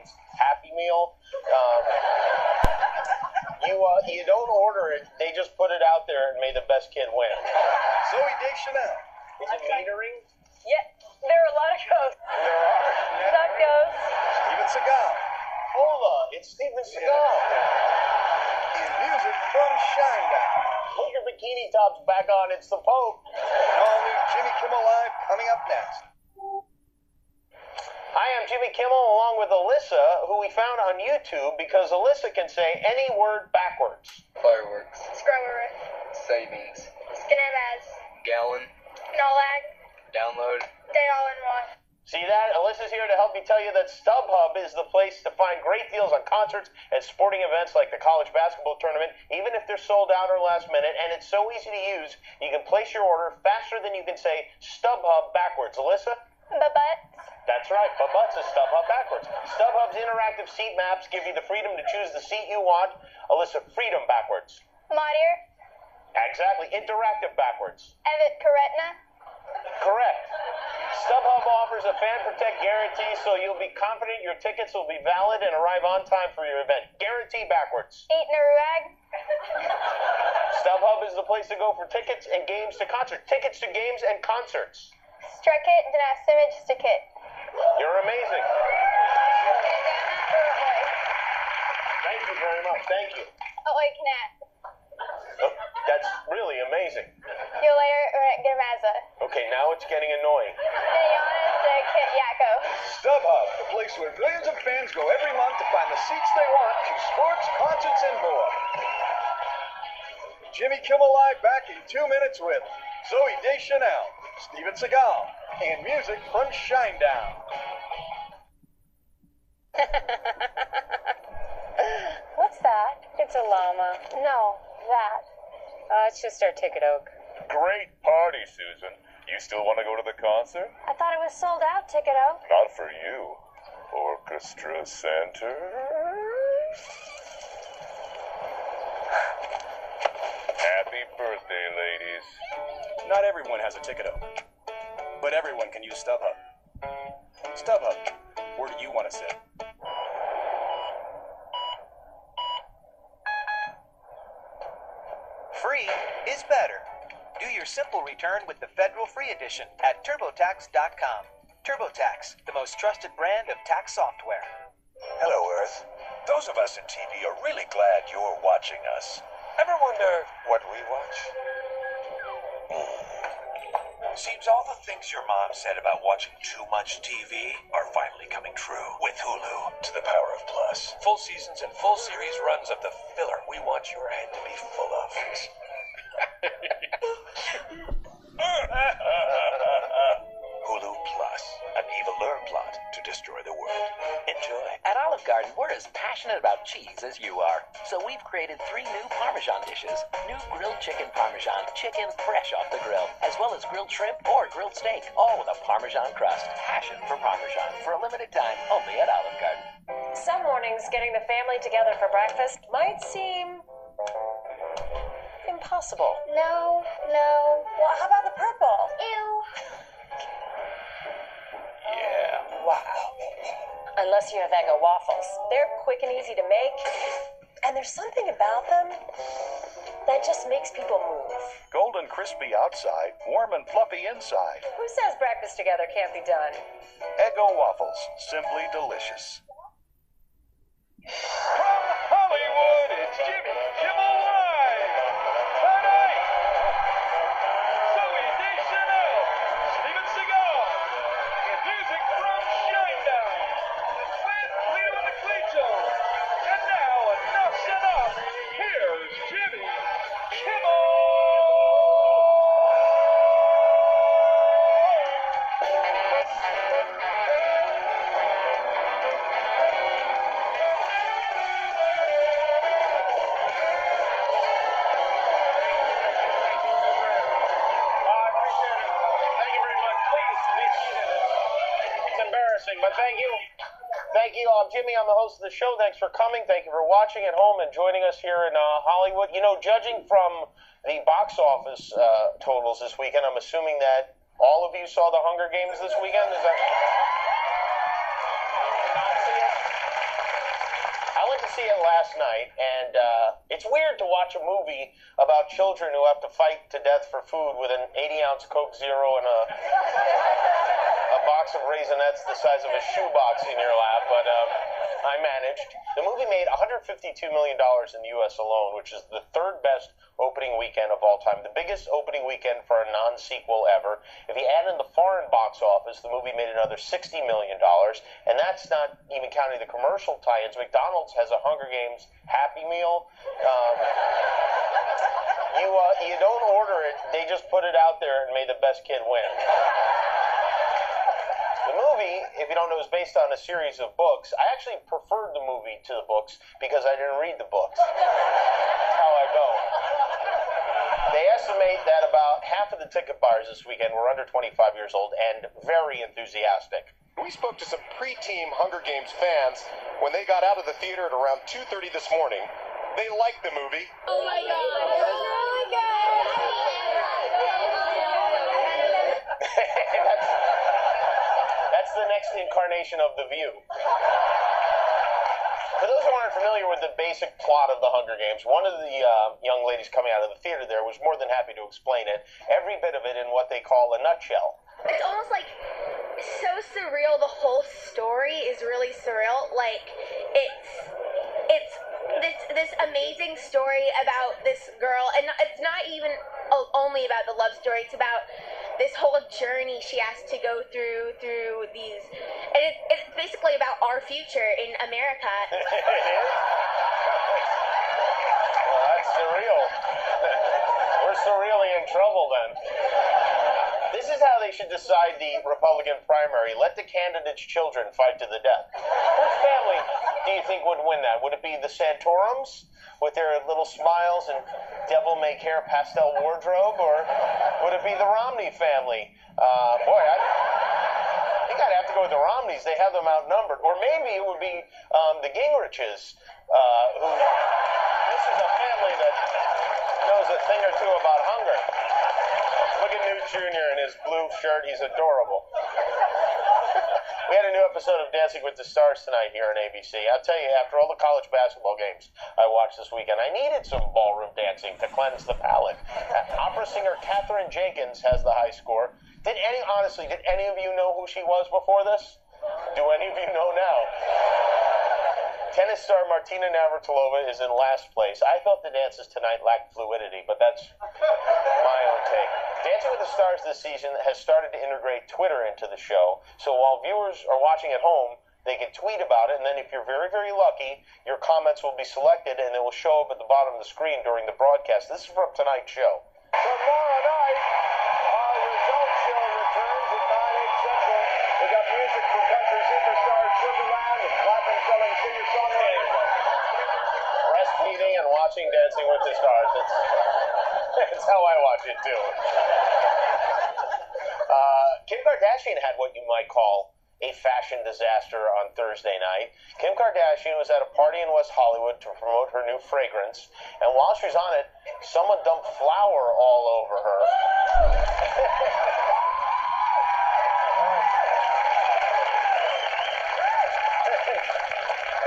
Games Happy Meal. You don't order it; they just put it out there and may the best kid win. Zooey Deschanel. Is it metering? Yeah, there are a lot of ghosts. There are. Some ghosts. Steven Seagal. Hola, it's Steven Seagal. In music from Shinedown. Put your bikini tops back on. It's the Pope. And all new Jimmy Kimmel Live coming up next. Hi, I'm Jimmy Kimmel along with Alyssa, who we found on YouTube because Alyssa can say any word backwards. Fireworks. Scrubber. Savings. Skinabaz. Gallon. Nolag. Download. Day all in one. See that? Alyssa's here to help me tell you that StubHub is the place to find great deals on concerts and sporting events like the college basketball tournament, even if they're sold out or last minute, and it's so easy to use, you can place your order faster than you can say StubHub backwards. Alyssa? Butts. That's right, but butts is StubHub backwards. StubHub's interactive seat maps give you the freedom to choose the seat you want. Alyssa, freedom backwards. Modier. Exactly, interactive backwards. Evet Karetna. Correct. StubHub offers a fan protect guarantee, so you'll be confident your tickets will be valid and arrive on time for your event. Guarantee backwards. Eat Naruag. StubHub is the place to go for tickets and games to concerts. Tickets to games and concerts. Strakit Danasimage Stakit. You're amazing. Thank you very much. Thank you. Oy Knat. Oh, that's really amazing. Yo later Gamaza. Okay, now it's getting annoying. Diana Kit Yako. StubHub, the place where millions of fans go every month to find the seats they want to sports, concerts, and more. Jimmy Kimmel Live back in 2 minutes with Zooey Deschanel, Steven Seagal, and music from Shinedown. What's that? It's a llama. No, that. It's just our ticket oak. Great party, Susan. You still want to go to the concert? I thought it was sold out, Ticket-O. Not for you. Orchestra Center. Happy birthday, ladies. Not everyone has a ticket-o, but everyone can use StubHub. StubHub, where do you want to sit? Free is better. Do your simple return with the Federal Free Edition at TurboTax.com. TurboTax, the most trusted brand of tax software. Hello, Earth. Those of us in TV are really glad you're watching us. Ever wonder what we watch? Seems all the things your mom said about watching too much TV are finally coming true with Hulu to the power of plus. Full seasons and full series runs of the filler we want your head to be full of. Hulu Plus, an evil lure plot to destroy the world. Enjoy. At Olive Garden, we're as passionate about cheese as you are. So we've created 3 new Parmesan dishes. New grilled chicken Parmesan, chicken fresh off the grill, as well as grilled shrimp or grilled steak, all with a Parmesan crust. Passion for Parmesan for a limited time only at Olive Garden. Some mornings, getting the family together for breakfast might seem impossible. No. Well, how about the purple? Ew. Yeah, wow. Unless you have Eggo waffles. They're quick and easy to make, and there's something about them that just makes people move. Golden crispy outside, warm and fluffy inside. Who says breakfast together can't be done? Eggo waffles, simply delicious. From Hollywood, it's Jimmy Kimmel Live. Tonight, Zooey Deschanel, Steven Seagal, and music from Shinedown. With Leo and the Cletos. And now, enough's enough. Here's Jimmy Kimmel. But thank you. Thank you. I'm Jimmy. I'm the host of the show. Thanks for coming. Thank you for watching at home and joining us here in Hollywood. You know, judging from the box office totals this weekend, I'm assuming that all of you saw the Hunger Games this weekend. Is that? Not see it? see it last night, and it's weird to watch a movie about children who have to fight to death for food with an 80-ounce Coke Zero and a box of Raisinets the size of a shoebox in your lap, but I managed. The movie made $152 million in the U.S. alone, which is the third best opening weekend of all time, the biggest opening weekend for a non-sequel ever. If you add in the foreign box office, the movie made another $60 million, and that's not even counting the commercial tie-ins. McDonald's has a Hunger Games Happy Meal. You don't order it, they just put it out there and may the best kid win. The movie, if you don't know, is based on a series of books. I actually preferred the movie to the books because I didn't read the books. That's how I go. They estimate that about half of the ticket buyers this weekend were under 25 years old and very enthusiastic. We spoke to some pre-team Hunger Games fans when they got out of the theater at around 2:30 this morning. They liked the movie. Oh my god, it was really good. That's the next incarnation of The View. For those who aren't familiar with the basic plot of the Hunger Games, one of the young ladies coming out of the theater there was more than happy to explain it, every bit of it in what they call a nutshell. It's almost like so surreal. The whole story is really surreal. Like it's this amazing story about this girl, and it's not even only about the love story. It's about this whole journey she has to go through these, and it's basically about our future in America. Well, that's surreal. We're surreally in trouble then. This is how they should decide the Republican primary. Let the candidates' children fight to the death. Whose family do you think would win that? Would it be the Santorums with their little smiles and devil-may-care pastel wardrobe, or would it be the Romney family? I think I'd have to go with the Romneys. They have them outnumbered. Or maybe it would be the Gingriches, who... This is a family that knows a thing or two about hunger. Look at Newt Jr. in his blue shirt. He's adorable. We had a new episode of Dancing with the Stars tonight here on ABC. I'll tell you, after all the college basketball games I watched this weekend, I needed some ballroom dancing to cleanse the palate. Opera singer Katherine Jenkins has the high score. Honestly, did any of you know who she was before this? Do any of you know now? Tennis star Martina Navratilova is in last place. I thought the dances tonight lacked fluidity, but that's my own take. Dancing with the Stars this season has started to integrate Twitter into the show, so while viewers are watching at home, they can tweet about it, and then if you're very, very lucky, your comments will be selected, and they will show up at the bottom of the screen during the broadcast. This is from tonight's show. Tomorrow night, our result show returns at 9/8 Central. We got music from country superstars Sugarland and clapping, selling singer-songwriters. Breastfeeding and watching Dancing with the Stars. It's how I watch it, too. Kim Kardashian had what you might call a fashion disaster on Thursday night. Kim Kardashian was at a party in West Hollywood to promote her new fragrance, and while she was on it, someone dumped flour all over her.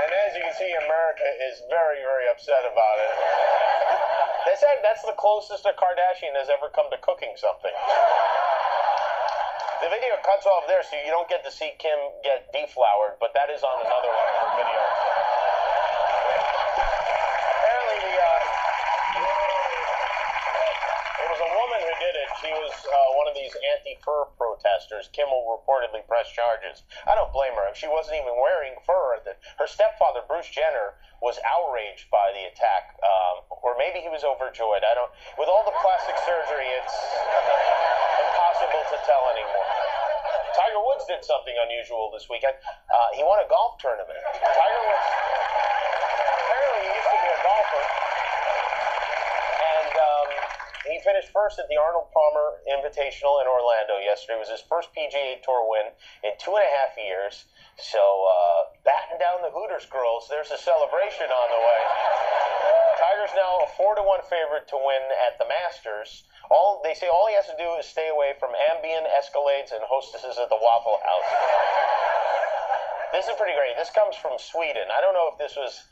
And as you can see, America is very, very upset about it. That's the closest a Kardashian has ever come to cooking something. The video cuts off there, so you don't get to see Kim get deflowered, but that is on another one of her videos. Apparently, it was a woman who did it. She was one of these anti-fur protesters. Kimmel reportedly pressed charges. I don't blame her. She wasn't even wearing fur. Her stepfather, Bruce Jenner, was outraged by the attack, or maybe he was overjoyed. With all the plastic surgery, it's impossible to tell anymore. Tiger Woods did something unusual this weekend. He won a golf tournament. Tiger Woods, apparently he used to be a golfer, and he finished first at the Arnold Palmer Invitational in Orlando yesterday. It was his first PGA Tour win in 2.5 years. So, batting down the Hooters girls, there's a celebration on the way. Tiger's now a 4-1 favorite to win at the Masters. They say all he has to do is stay away from Ambien, Escalades, and hostesses at the Waffle House. This is pretty great. This comes from Sweden. I don't know if this was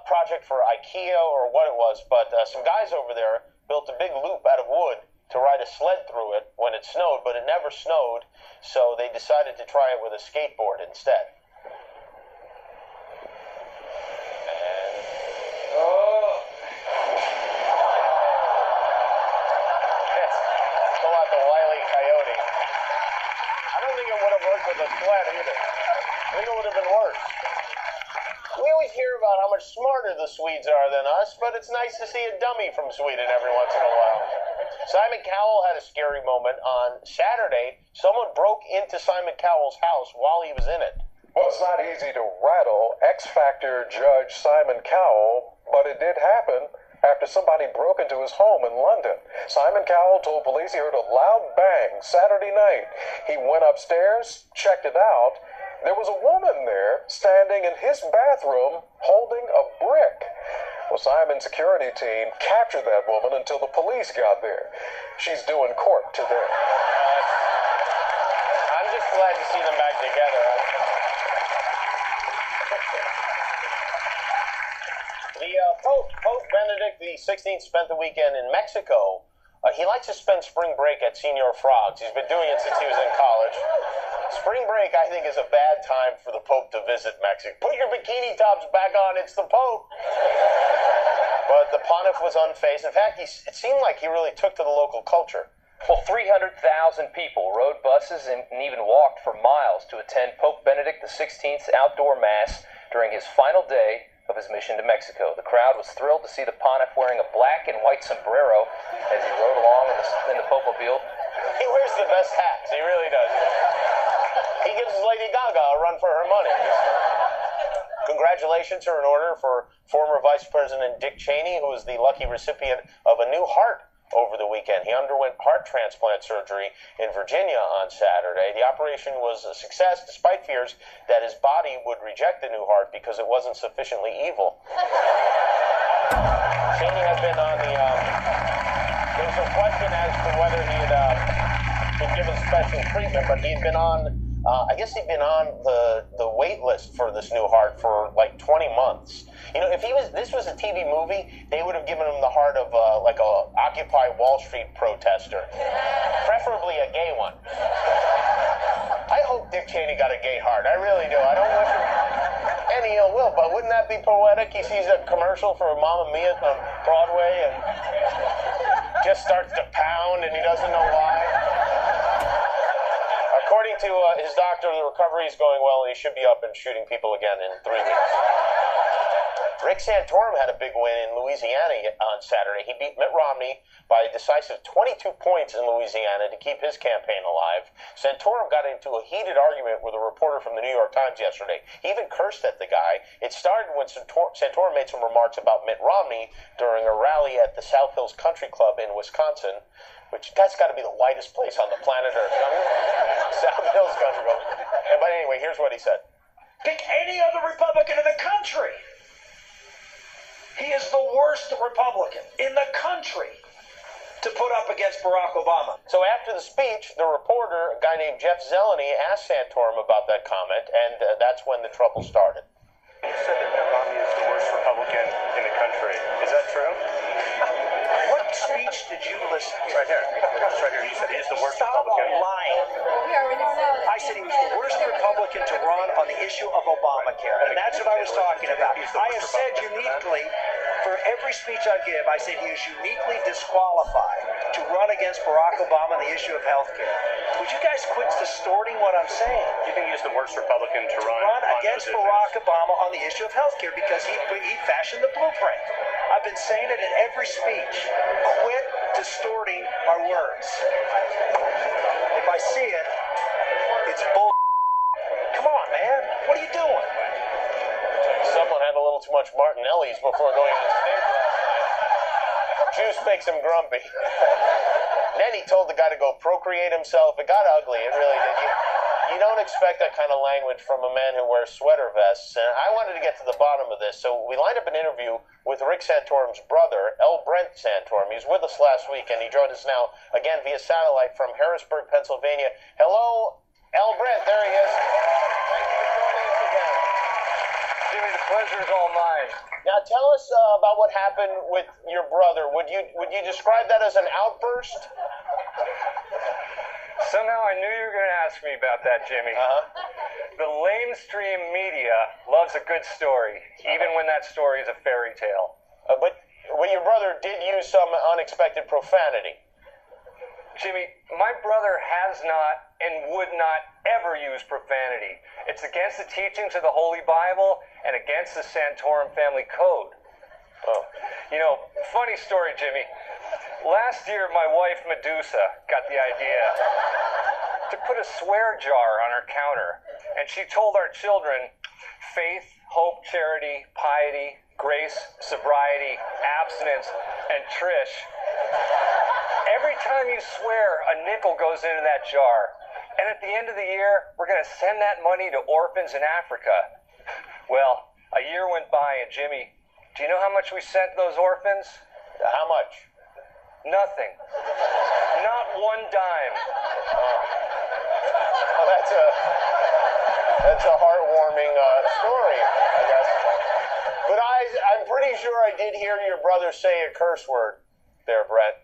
project for IKEA or what it was, but some guys over there built a big loop out of wood to ride a sled through it when it snowed, but it never snowed, so they decided to try it with a skateboard instead. Pull out the Wile E. Coyote. I don't think it would have worked with a sled either. I think it would have been worse. We always hear about how much smarter the Swedes are than us, but it's nice to see a dummy from Sweden every once in a while. Simon Cowell had a scary moment on Saturday. Someone broke into Simon Cowell's house while he was in it. Well, it's not easy to rattle X Factor judge Simon Cowell, but it did happen after somebody broke into his home in London. Simon Cowell told police he heard a loud bang Saturday night. He went upstairs, checked it out. There was a woman there standing in his bathroom holding a brick. Well, Simon's security team captured that woman until the police got there. She's doing court today. I'm just glad to see them back together. Pope Benedict XVI spent the weekend in Mexico. He likes to spend spring break at Senor Frogs. He's been doing it since he was in college. Spring break, I think, is a bad time for the Pope to visit Mexico. Put your bikini tops back on. It's the Pope. But the pontiff was unfazed. In fact, it seemed like he really took to the local culture. Well, 300,000 people rode buses and even walked for miles to attend Pope Benedict XVI's outdoor mass during his final day of his mission to Mexico. The crowd was thrilled to see the pontiff wearing a black and white sombrero as he rode along in the Popemobile. He wears the best hats. He really does. He gives Lady Gaga a run for her money. Congratulations are in order for former Vice President Dick Cheney, who was the lucky recipient of a new heart over the weekend. He underwent heart transplant surgery in Virginia on Saturday. The operation was a success despite fears that his body would reject the new heart because it wasn't sufficiently evil. Cheney had been on the... there was some question as to whether he had been given special treatment, but he'd been on... I guess he'd been on the wait list for this new heart for like 20 months. You know, if this was a TV movie, they would have given him the heart of like a Occupy Wall Street protester, preferably a gay one. I hope Dick Cheney got a gay heart. I really do. I don't wish him any ill will, but wouldn't that be poetic? He sees a commercial for Mamma Mia on Broadway and just starts to pound, and he doesn't know why. According to his doctor, the recovery is going well, and he should be up and shooting people again in 3 weeks. Rick Santorum had a big win in Louisiana on Saturday. He beat Mitt Romney by a decisive 22 points in Louisiana to keep his campaign alive. Santorum got into a heated argument with a reporter from the New York Times yesterday. He even cursed at the guy. It started when Santorum made some remarks about Mitt Romney during a rally at the South Hills Country Club in Wisconsin, which that's got to be the whitest place on the planet Earth. South Hills Country Club. But anyway, here's what he said. Pick any other Republican in the country. He is the worst Republican in the country to put up against Barack Obama. So after the speech, the reporter, a guy named Jeff Zeleny, asked Santorum about that comment, and that's when the trouble started. You said that Mitt Romney is the worst Republican in the country. Is that true? What speech did you listen to? Right here. It's right here. You said he's the worst Republican. Lying. I said he was the worst Republican to run on the issue of Obamacare, and that's what I was talking about. I have said uniquely, for every speech I give, I said he is uniquely disqualified to run against Barack Obama on the issue of health care. Would you guys quit distorting what I'm saying? You think he's the worst Republican to run against Barack Obama on the issue of health care because he fashioned the blueprint. I've been saying it in every speech. Quit distorting our words. If I see it, it's bull. Come on, man. What are you doing? Someone had a little too much Martinelli's before going on stage last night. Juice makes him grumpy. Then he told the guy to go procreate himself. It got ugly. It really did. You don't expect that kind of language from a man who wears sweater vests. And I wanted to get to the bottom of this. So we lined up an interview with Rick Santorum's brother, L. Brent Santorum. He was with us last week, and he joined us now again via satellite from Harrisburg, Pennsylvania. Hello, L. Brent. There he is. Thanks for joining us again. Jimmy, the Pleasure's all mine. Now tell us about what happened with your brother. Would you describe that as an outburst? Somehow I knew you were going to ask me about that, Jimmy. The lamestream media loves a good story, even when that story is a fairy tale. But your brother did use some unexpected profanity. Jimmy, my brother has not and would not ever use profanity. It's against the teachings of the Holy Bible and against the Santorum family code. Oh. You know, funny story, Jimmy. Last year, my wife, Medusa, got the idea to put a swear jar on our counter. And she told our children, faith, hope, charity, piety, grace, sobriety, abstinence, and Trish. Every time you swear, a nickel goes into that jar. And at the end of the year, we're going to send that money to orphans in Africa. Well, a year went by, and Jimmy, do you know how much we sent those orphans? How much? Nothing. Not one dime. Well, that's a heartwarming story, I guess. But I'm pretty sure I did hear your brother say a curse word there, Brett.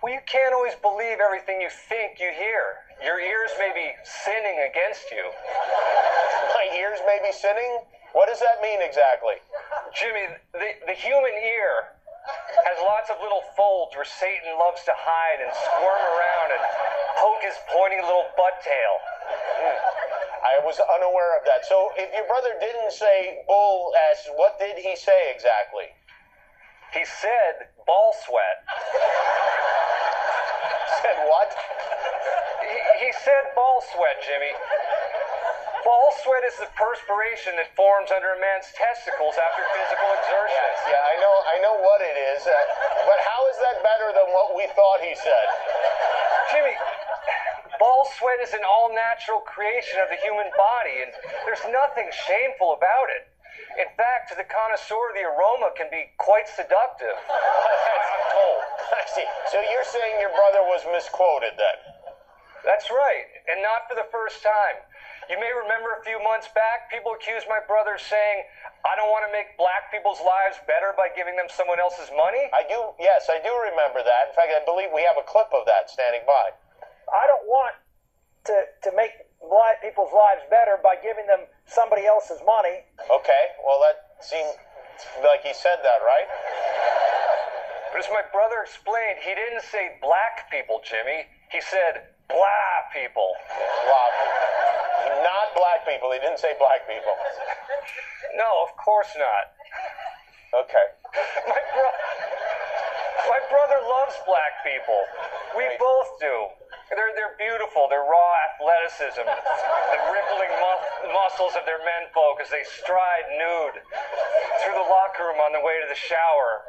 Well, you can't always believe everything you think you hear. Your ears may be sinning against you. My ears may be sinning? What does that mean exactly? Jimmy, the human ear has lots of little folds where Satan loves to hide and squirm around and poke his pointy little butt tail. I was unaware of that. So if your brother didn't say bull ass, what did he say exactly? He said ball sweat. Said what? He said ball sweat, Jimmy. Ball sweat is the perspiration that forms under a man's testicles after physical exertion. Yes, yeah, I know what it is. But how is that better than what we thought he said? Jimmy, ball sweat is an all-natural creation of the human body, and there's nothing shameful about it. In fact, to the connoisseur, the aroma can be quite seductive. I'm told. I see. So you're saying your brother was misquoted then? That's right, and not for the first time. You may remember a few months back, people accused my brother of saying, I don't want to make black people's lives better by giving them someone else's money. Yes, I do remember that. In fact, I believe we have a clip of that standing by. I don't want to make black people's lives better by giving them somebody else's money. Okay, well, that seemed like he said that, right? But as my brother explained, he didn't say black people, Jimmy. He said blah people. Blah people. Not black people. He didn't say black people. No, of course not. Okay. My brother loves black people. We both do. They're beautiful. Their raw athleticism, the rippling muscles of their menfolk as they stride nude through the locker room on the way to the shower.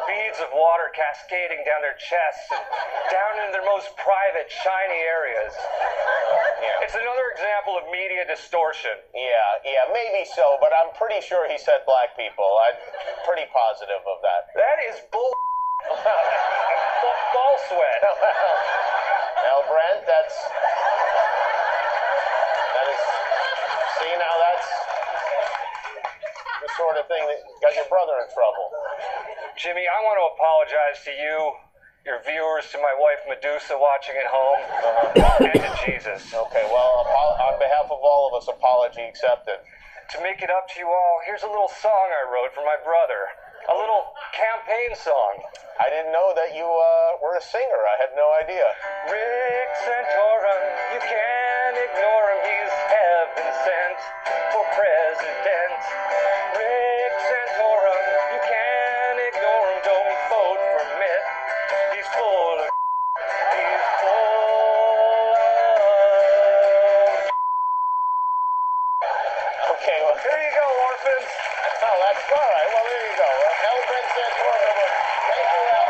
Beads of water cascading down their chests and down into their most private, shiny areas. Yeah. It's another example of media distortion. Yeah, maybe so, but I'm pretty sure he said black people. I'm pretty positive of that. That is bull. Ball sweat. Now, Brent, that is. See, now that's the sort of thing that got your brother in trouble. Jimmy, I want to apologize to you, your viewers, to my wife Medusa watching at home, and to Jesus. Okay, well, on behalf of all of us, apology accepted. To make it up to you all, here's a little song I wrote for my brother. A little campaign song. I didn't know that you were a singer. I had no idea. Rick Santorum, you can't ignore him. He's heaven sent for president. Rick Santorum, you can't ignore him. Don't vote for Mitt. He's full of. He's full of. Okay, well, there you go, orphans. Oh, that's all right. Well, there you go. Elvin Santorum. Thank you, Al.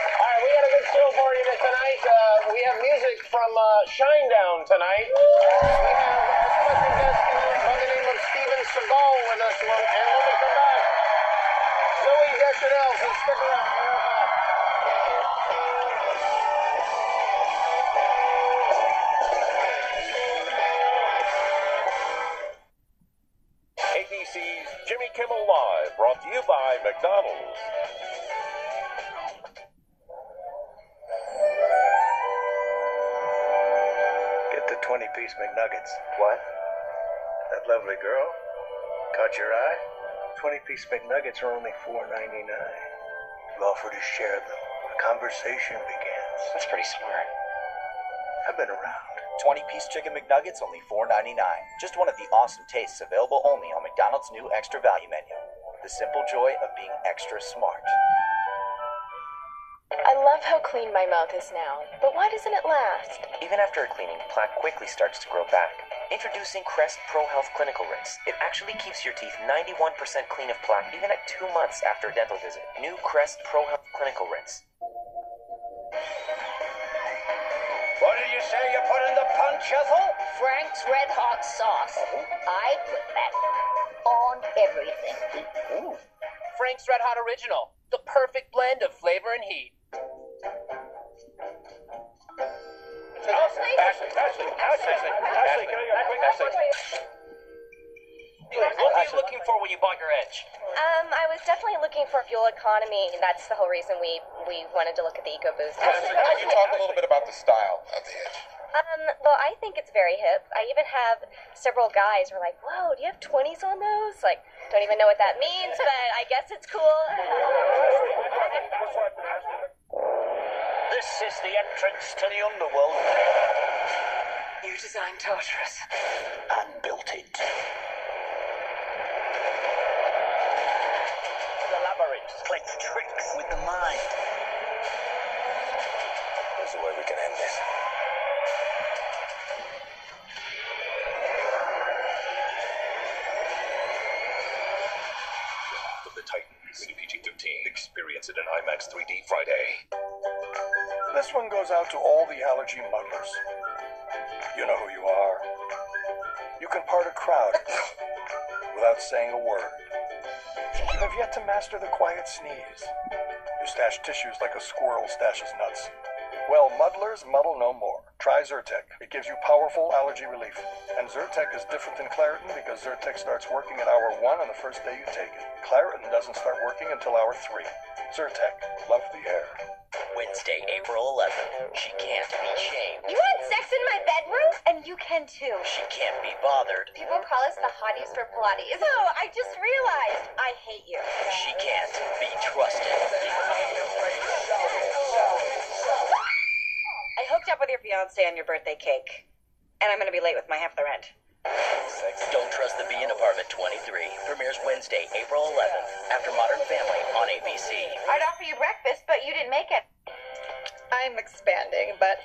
All right, we got a good show for you tonight. We have music from Shinedown tonight. Kimmel Live, brought to you by McDonald's. Get the 20-piece McNuggets. What? That lovely girl? Caught your eye? 20-piece McNuggets are only $4.99. You offer to share them. A conversation begins. That's pretty smart. I've been around. 20-piece chicken McNuggets, only $4.99. Just one of the awesome tastes available only on McDonald's new extra value menu. The simple joy of being extra smart. I love how clean my mouth is now, but why doesn't it last? Even after a cleaning, plaque quickly starts to grow back. Introducing Crest Pro Health Clinical Rinse. It actually keeps your teeth 91% clean of plaque even at 2 months after a dental visit. New Crest Pro Health Clinical Rinse. What did you say you put in the punch, Ethel? Frank's Red Hot Sauce. I put that on everything. Ooh. Frank's Red Hot Original. The perfect blend of flavor and heat. What were you looking for when you bought your Edge? I was definitely looking for fuel economy. That's the whole reason we wanted to look at the EcoBoost. Can you talk a little bit about the style of the Edge? Well, I think it's very hip. I even have several guys who are like, whoa, do you have 20s on those? Like, don't even know what that means, but I guess it's cool. This is the entrance to the underworld. You designed Tartarus. And built it. The labyrinth plays tricks with the mind. There's a way we can end this. Of the Titan, rated PG-13. Experience it in IMAX 3D Friday. This one goes out to all the allergy muddlers. You know who you are. You can part a crowd without saying a word. You have yet to master the quiet sneeze. You stash tissues like a squirrel stashes nuts. Well, muddlers muddle no more. Try Zyrtec. It gives you powerful allergy relief. And Zyrtec is different than Claritin because Zyrtec starts working at hour 1 on the first day you take it. Claritin doesn't start working until hour 3. Zyrtec. Love the air. Wednesday, April 11th. She can't be shamed. You had sex in my bedroom? And you can too. She can't be bothered. People call us the hotties for Pilates. Oh, I just realized. I hate you. She can't be trusted. I hooked up with your fiance on your birthday cake. And I'm going to be late with my half the rent. Don't Trust the Bee in Apartment 23. Premieres Wednesday, April 11th. After Modern Family on ABC. I'd offer you breakfast, but you didn't make it. I'm expanding, but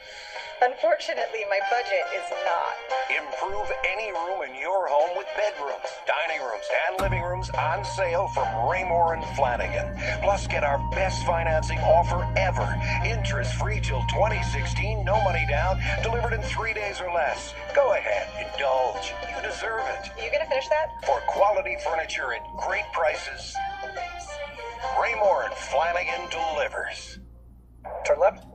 unfortunately my budget is not. Improve any room in your home with bedrooms, dining rooms, and living rooms on sale from Raymore and Flanagan. Plus, get our best financing offer ever. Interest-free till 2016, no money down, delivered in 3 days or less. Go ahead, indulge. You deserve it. You gonna finish that? For quality furniture at great prices, Raymore and Flanagan delivers. Turn left.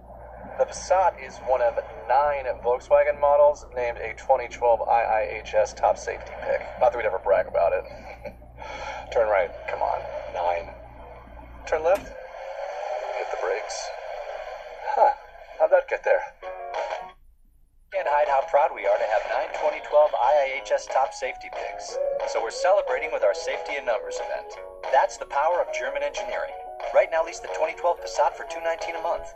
The Passat is one of 9 Volkswagen models named a 2012 IIHS top safety pick. Not that we'd ever brag about it. Turn right. Come on. 9. Turn left. Hit the brakes. Huh. How'd that get there? Can't hide how proud we are to have 9 2012 IIHS top safety picks. So we're celebrating with our Safety in Numbers event. That's the power of German engineering. Right now, lease the 2012 Passat for $219 a month.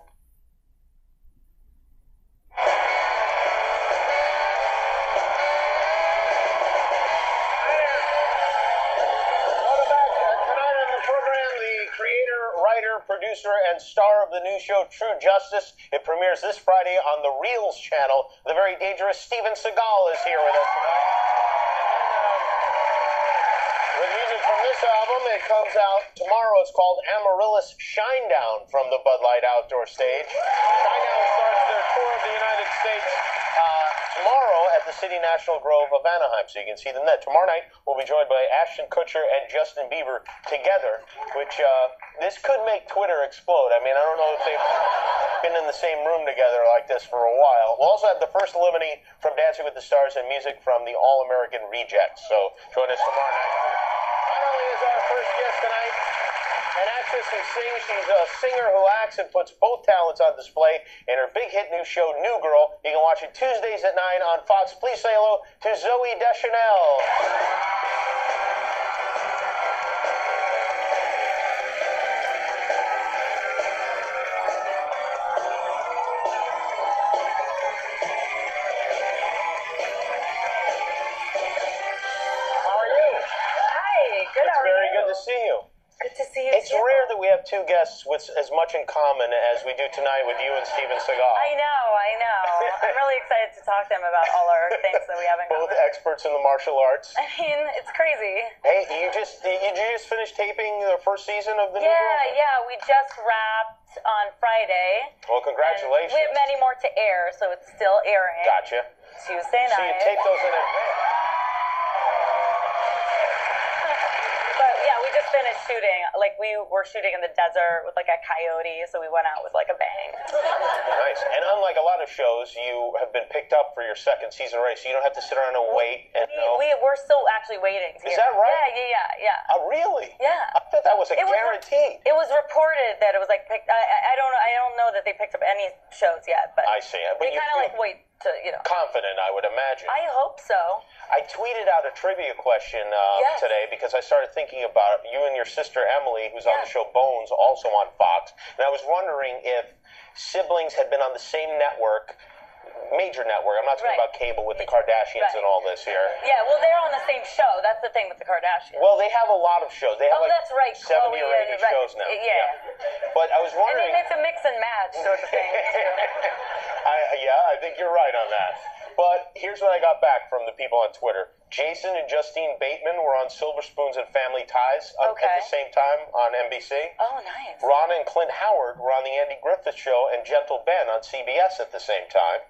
Producer and star of the new show True Justice. It premieres this Friday on the Reels channel. The very dangerous Steven Seagal is here with us tonight. With music from this album, it comes out tomorrow. It's called Amaryllis Shinedown from the Bud Light Outdoor Stage. Shinedown starts their tour of the United States tomorrow at the City National Grove of Anaheim, so you can see them there. Tomorrow night, we'll be joined by Ashton Kutcher and Justin Bieber together, which this could make Twitter explode. I mean, I don't know if they've been in the same room together like this for a while. We'll also have the first eliminee from Dancing with the Stars and music from the All-American Rejects, so join us tomorrow night. Not only is our first guest tonight an actress who sings, she's a singer who acts and puts both talents on display in her big hit new show, New Girl. You can watch it Tuesdays at 9 on Fox. Please say hello to Zooey Deschanel. Good to see you. It's rare that we have two guests with as much in common as we do tonight with you and Steven Seagal. I know. I'm really excited to talk to him about all our things that we have in common. Both experts in the martial arts. I mean, it's crazy. Hey, you just finished taping the first season of the new Girl? Yeah, we just wrapped on Friday. Well, congratulations. We have many more to air, so it's still airing. Gotcha. Tuesday night. So you taped those in advance. We just finished shooting. Like, we were shooting in the desert with like a coyote, so we went out with like a bang. Nice. And unlike a lot of shows, you have been picked up for your second season race, so you don't have to sit around and wait. And we're still actually waiting. Is that right? Yeah. Oh, really? Yeah. I thought that was a guarantee. It was reported that it was like picked. I don't know that they picked up any shows yet, but I see. But they kind of like wait to confident, I would imagine. I hope so. I tweeted out a trivia question today because I started thinking about you and your sister Emily, who's on the show Bones, also on Fox. And I was wondering if siblings had been on the same network, major network. I'm not talking about cable with the Kardashians and all this here. Yeah, well, they're on the same show. That's the thing with the Kardashians. Well, they have a lot of shows. They have that's right. 70 Chloe or 80 shows now. Yeah. But I was wondering. And it's a mix and match sort of thing, too. I think you're right on that. But here's what I got back from the people on Twitter. Jason and Justine Bateman were on Silver Spoons and Family Ties at the same time on NBC. Oh, nice. Ron and Clint Howard were on The Andy Griffith Show and Gentle Ben on CBS at the same time.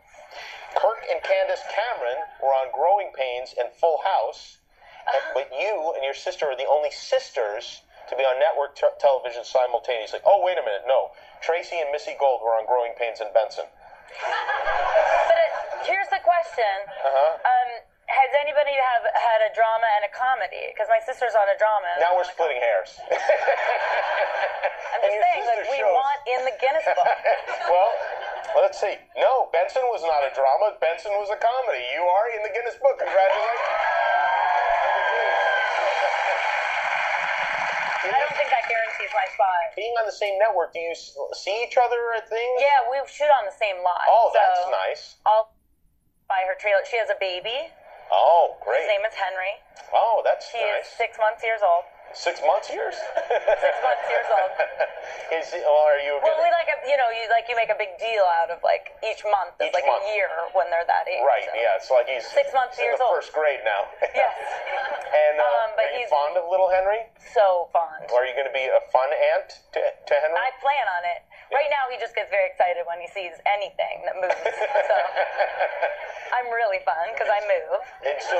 Kirk and Candace Cameron were on Growing Pains and Full House. But you and your sister are the only sisters to be on network television simultaneously. Oh, wait a minute. No. Tracy and Missy Gold were on Growing Pains and Benson. But here's the question. Has anybody had a drama and a comedy? Because my sister's on a drama. Now we're splitting hairs. I'm just saying, like, we want in the Guinness Book. Well, let's see. No, Benson was not a drama. Benson was a comedy. You are in the Guinness Book. Congratulations. I don't think that guarantees my spot. Being on the same network, do you see each other at things? Yeah, we shoot on the same lot. Oh, that's nice. I'll buy her trailer. She has a baby. Oh, great. His name is Henry. Oh, that's nice. He is 6 months years old. 6 months years? 6 months years old. Are you? Well, we you make a big deal out of like each month. It's like a year when they're that age. Right. So. Yeah. It's like he's 6 months in years the old. First grade now. Yes. And are you fond of little Henry? So fond. Are you going to be a fun aunt to Henry? I plan on it. Right now, he just gets very excited when he sees anything that moves. So I'm really fun because I move. And so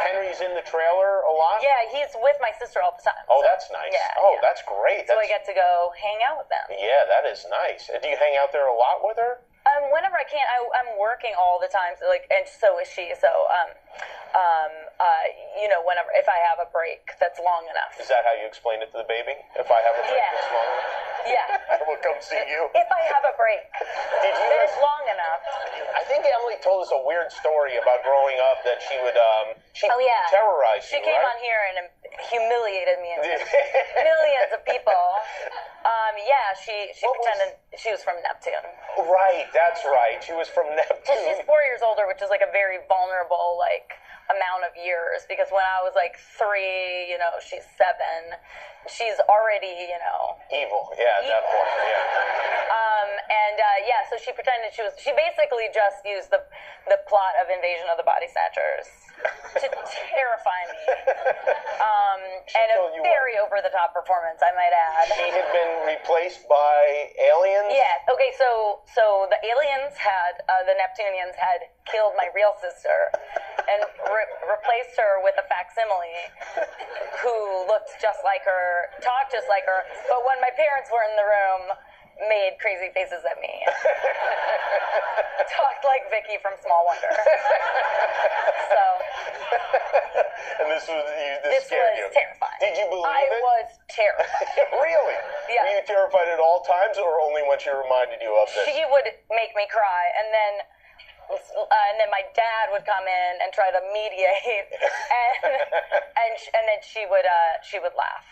Henry's in the trailer a lot? Yeah, he's with my sister all the time. Oh, that's nice. Yeah, that's great. So I get to go hang out with them. Yeah, that is nice. Do you hang out there a lot with her? Whenever I can. I'm working all the time, so and so is she. So whenever if I have a break that's long enough. Is that how you explain it to the baby? If I have a break that's long enough? Yeah. I will come see you. If I have a break that is long enough. I think Emily told us a weird story about growing up that she would terrorize you. She came on here and humiliated me in millions of people. She pretended she was from Neptune. Right, that's right. She was from Neptune. So she's 4 years older, which is like a very vulnerable amount of years, because when I was 3, she's 7. She's already, evil. Yeah, at that point. Yeah. So she pretended she basically just used the plot of Invasion of the Body Snatchers to terrify me. And a very over-the-top performance, I might add. She had been replaced by aliens? Yeah. Okay, so the aliens the Neptunians had killed my real sister and replaced her with a facsimile who looked just like her, talked just like her, but when my parents were in the room, made crazy faces at me. Talked like Vicky from Small Wonder. So And this This scared was you. terrifying. Did you believe I it? was terrified. Really? Yeah. Were you terrified at all times, or only when she reminded you of this? She would make me cry, and then my dad would come in and try to mediate, and then she would laugh.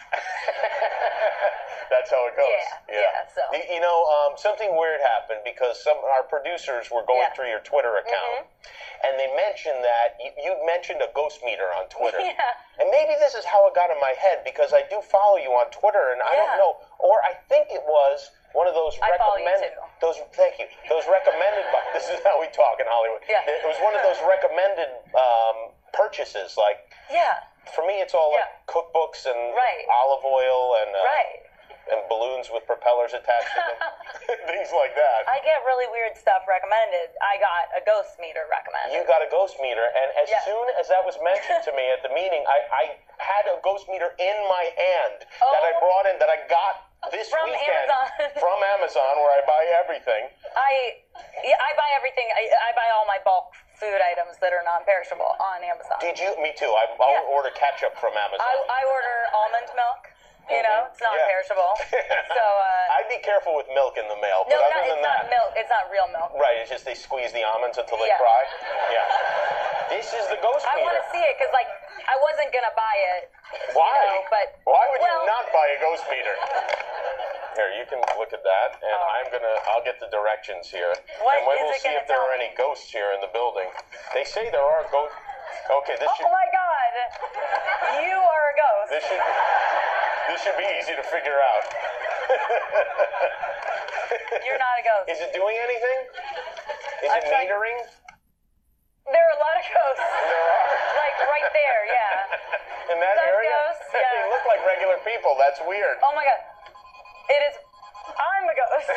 That's how it goes. Yeah. So You know, something weird happened because our producers were going through your Twitter account, and they mentioned that you mentioned a ghost meter on Twitter. Yeah. And maybe this is how it got in my head because I do follow you on Twitter, and I don't know, or I think it was one of those recommended. Thank you. Those recommended. This is how we talk in Hollywood. Yeah. It was one of those recommended purchases. Like, for me, it's all like cookbooks and olive oil and and balloons with propellers attached to them, things like that. I get really weird stuff recommended. I got a ghost meter recommended. You got a ghost meter, and as soon as that was mentioned to me at the meeting, I had a ghost meter in my hand that I brought in, that I got this weekend from Amazon, where I buy everything. I buy everything. I buy all my bulk food items that are non-perishable on Amazon. Did you? Me too. I order ketchup from Amazon. I order almond milk. You know, it's non-perishable. So I'd be careful with milk in the mail. No, but other than it's that, not milk. It's not real milk. Right. It's just they squeeze the almonds until they cry. Yeah. This is the ghost meter. I want to see it because, like, I wasn't gonna buy it. Why? You know, but why would you not buy a ghost meter? Here, you can look at that, and I'll get the directions here. What and is we'll it see gonna if there tell are me? any ghosts here in the building. They say there are ghosts. Okay, this should. Oh my God! You are a ghost. This should be easy to figure out. You're not a ghost. Is it doing anything? Is it metering? There are a lot of ghosts. There are. Like right there, yeah. In that area? Ghosts, yeah. They look like regular people. That's weird. Oh my God. It is. I'm a ghost.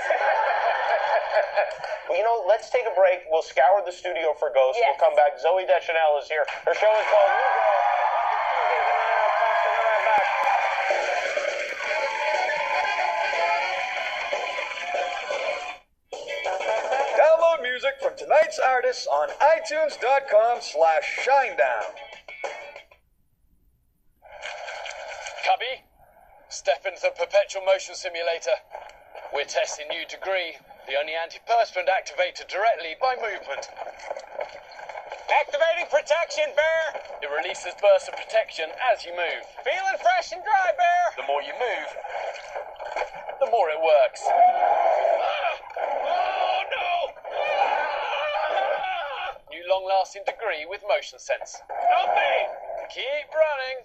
You know, let's take a break. We'll scour the studio for ghosts. Yes. We'll come back. Zooey Deschanel is here. Her show is called New Girl. Download music from tonight's artists on iTunes.com/Shinedown. Cubby, step into the perpetual motion simulator. We're testing new degree, the only antiperspirant activated directly by movement. Activating protection, Bear! It releases bursts of protection as you move. Feeling fresh and dry, Bear! The more you move, the more it works. Oh, no! New long-lasting degree with motion sense. Not me! Keep running!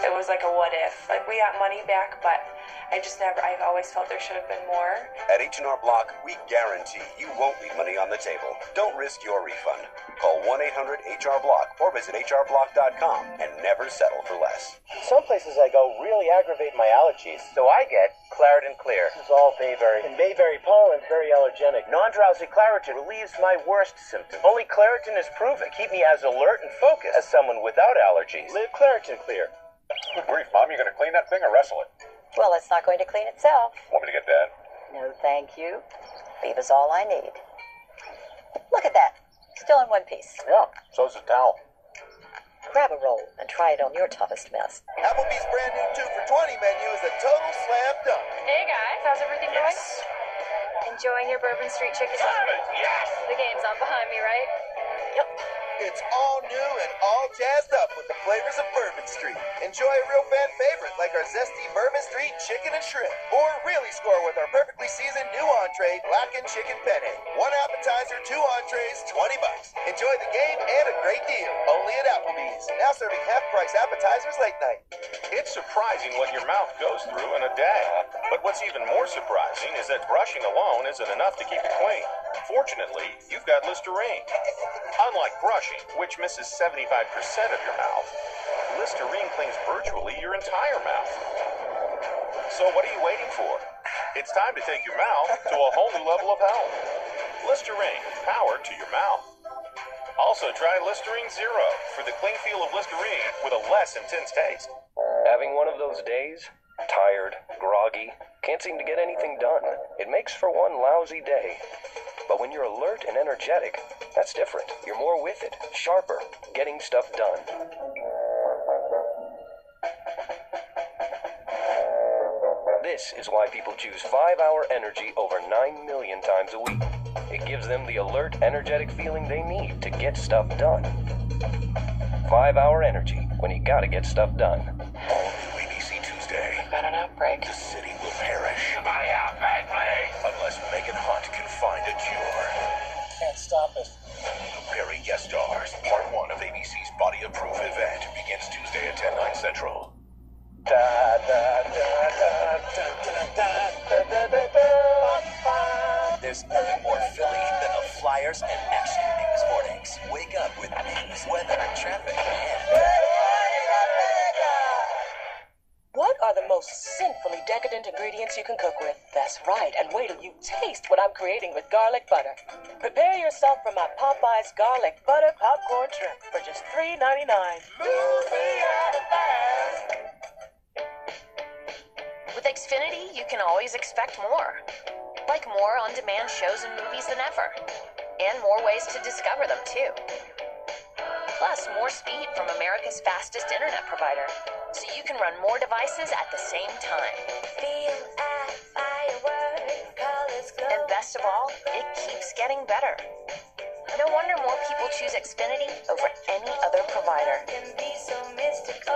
It was like a what if. Like, we got money back, but I've always felt there should have been more. At H&R Block, we guarantee you won't leave money on the table. Don't risk your refund. Call 1-800-HR-BLOCK or visit hrblock.com and never settle for less. Some places I go really aggravate my allergies, so I get Claritin Clear. This is all bayberry. And bayberry pollen, very allergenic. Non-drowsy Claritin relieves my worst symptoms. Only Claritin is proven to keep me as alert and focused as someone without allergies. Live Claritin Clear. Good grief, Mom. You gonna clean that thing or wrestle it? Well, it's not going to clean itself. Want me to get that? No, thank you. Viva's all I need. Look at that. Still in one piece. Yeah, so's the towel. Grab a roll and try it on your toughest mess. Applebee's brand new 2 for $20 menu is a total slam dunk. Hey guys, how's everything going? Enjoying your Bourbon Street chicken? Yes! The game's on behind me, right? Yep. It's all new and all jazzed up with the flavors of Bourbon Street. Enjoy a real fan favorite like our zesty Bourbon Street chicken and shrimp. Or really score with our perfectly seasoned new entree, blackened chicken penne. 1 appetizer, 2 entrees, $20. Enjoy the game and a great deal. Only at Applebee's. Now serving half-price appetizers late night. It's surprising what your mouth goes through in a day. But what's even more surprising is that brushing alone isn't enough to keep it clean. Fortunately, you've got Listerine. Unlike brushing, which misses 75% of your mouth, Listerine cleans virtually your entire mouth. So what are you waiting for? It's time to take your mouth to a whole new level of health. Listerine, power to your mouth. Also try Listerine Zero for the clean feel of Listerine with a less intense taste. Having one of those days? Tired, groggy, can't seem to get anything done. It makes for one lousy day. But when you're alert and energetic, That's different. You're more with it, sharper, getting stuff done. This is why people choose 5-Hour Energy over 9 million times a week. It gives them the alert, energetic feeling they need to get stuff done. 5-Hour Energy, when you gotta get stuff done. ABC Tuesday. Got an outbreak. The city will perish. By out, unless Megan Hunt can find a cure. Can't stop it. Perry guest stars. Part 1 of ABC's Body of Proof event begins Tuesday at 10, 9 Central. There's nothing more Philly than the Flyers and Action News mornings. Wake up with news, weather, traffic, and... What are the most sinfully decadent ingredients you can cook with? That's right, and wait till you taste what I'm creating with garlic butter. Prepare yourself for my Popeye's garlic butter popcorn shrimp for just $3.99. With Xfinity, you can always expect more. Like more on-demand shows and movies than ever. And more ways to discover them, too. Plus, more speed from America's fastest internet provider. So you can run more devices at the same time. Feel a firework, colors glow. And best of all, it keeps getting better. No wonder more people choose Xfinity over any other provider. Can be so mystical.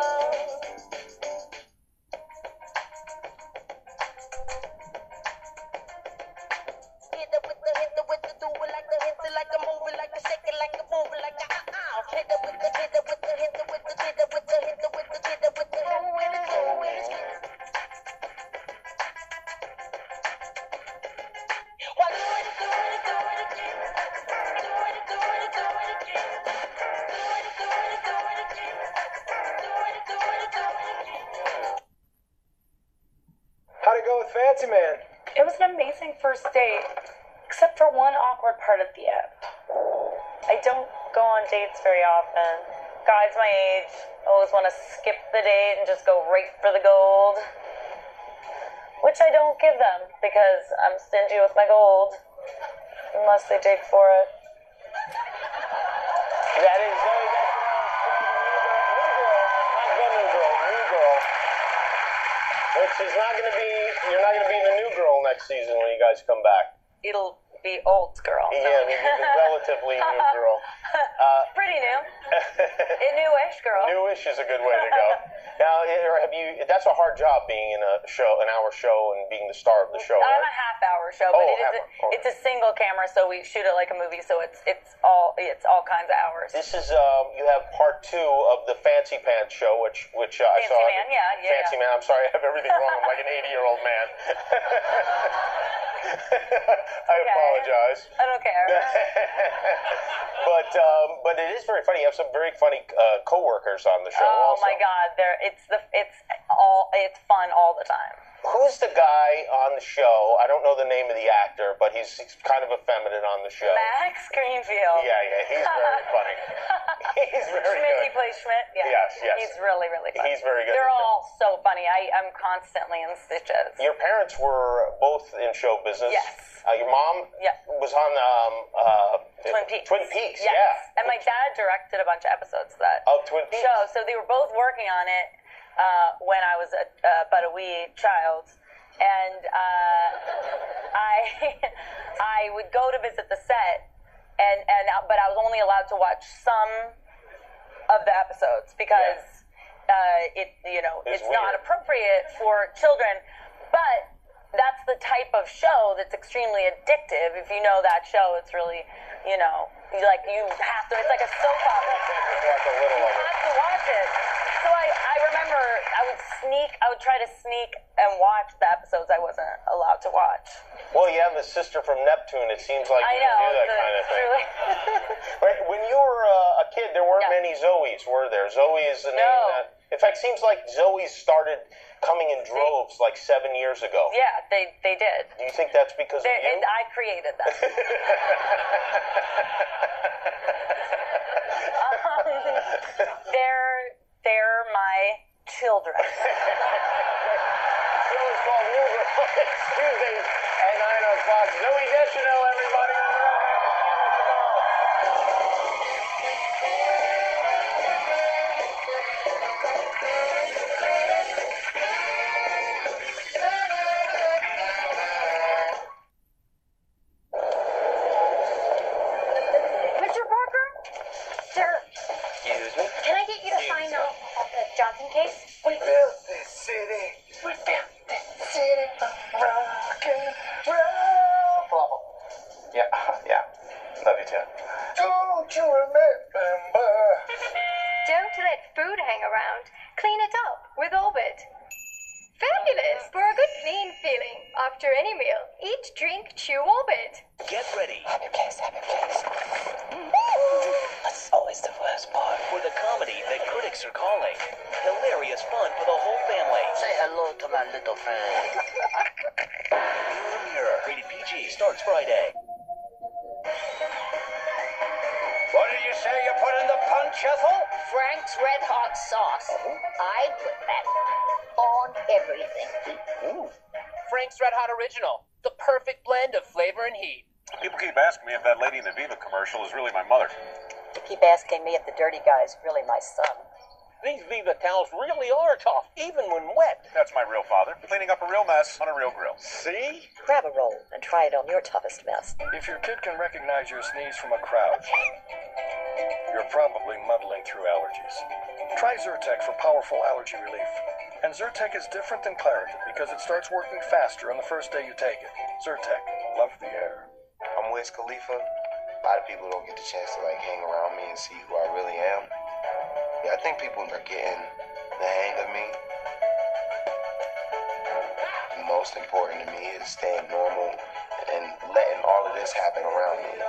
How'd it go with Fancy Man? It was an amazing first date, except for one awkward part at the end. I don't go on dates very often. Guys my age always want to skip the date and just go right for the gold, which I don't give them because I'm stingy with my gold, unless they dig for it. That is Zooey Deschanel, New Girl. Which is not going to be, you're not going to be the new girl next season when you guys come back. It'll be old girl. Yeah, the relatively new girl. Pretty new. A newish girl. Newish is a good way to go. Now, that's a hard job being in a show, an hour show, and being the star of the show, I'm right? a half-hour show, but it's a single camera, so we shoot it like a movie, so it's all kinds of hours. This is you have part 2 of the Fancy Pants show, which I saw. Fancy Man, yeah. Fancy Man. I'm sorry, I have everything wrong. I'm like an 80-year-old man. I apologize. I don't care. But it is very funny. You have some very funny co-workers on the show. Oh also. my God, it's fun all the time. Who's the guy on the show? I don't know the name of the actor, but he's kind of effeminate on the show. Max Greenfield. Yeah, he's very funny. He's very Schmidt, good. he plays Schmidt. Yeah. Yes. He's really, really funny. He's very good. They're all so funny. I'm constantly in stitches. Your parents were both in show business. Yes. Your mom was on Twin Peaks. Twin Peaks, yes. yeah. And my dad directed a bunch of episodes of that Twin Peaks show. So they were both working on it when I was but a wee child. And I would go to visit the set, but I was only allowed to watch some of the episodes because it's not appropriate for children. But that's the type of show that's extremely addictive. If you know that show, it's really, you have to. It's like a soap opera. You have to watch it. So I remember I would try to sneak and watch the episodes I wasn't allowed to watch. Well, you have a sister from Neptune. It seems like you do that kind of thing. Right? When you were a kid, there weren't many Zoe's, were there? Zoe is the name that... In fact, it seems like Zoe's started coming in droves like 7 years ago. Yeah, they did. Do you think that's because of you? I created them. They're my children. The show is called New Girl. It's Tuesdays at 9 o'clock. Zooey Deschanel, everybody. talking case? We built this city. We built this city of rock and roll. Yeah. Love you too. Don't you remember? Don't let food hang around. Clean it up with Orbit. Fabulous! For a good clean feeling after any meal, eat, drink, chew Orbit. Get ready. Happy place. That's always the worst part. For the comedy that critics are calling hilarious fun for the whole family. Say hello to my little friend. Mirror. Rated PG. Starts Friday. What did you say you put in the punch, Ethel? Frank's Red Hot Sauce. I put that on everything. Frank's Red Hot Original. The perfect blend of flavor and heat. People keep asking me if that lady in the Viva commercial is really my mother. You keep asking me if the dirty guy is really my son. These Viva towels really are tough, even when wet. That's my real father, cleaning up a real mess on a real grill. See? Grab a roll and try it on your toughest mess. If your kid can recognize your sneeze from a crowd, you're probably muddling through allergies. Try Zyrtec for powerful allergy relief. And Zyrtec is different than Claritin because it starts working faster on the first day you take it. Zyrtec, love the air. I'm Wiz Khalifa. A lot of people don't get the chance to hang around me and see who I really am. Yeah, I think people are getting the hang of me. The most important to me is staying normal and letting all of this happen around me.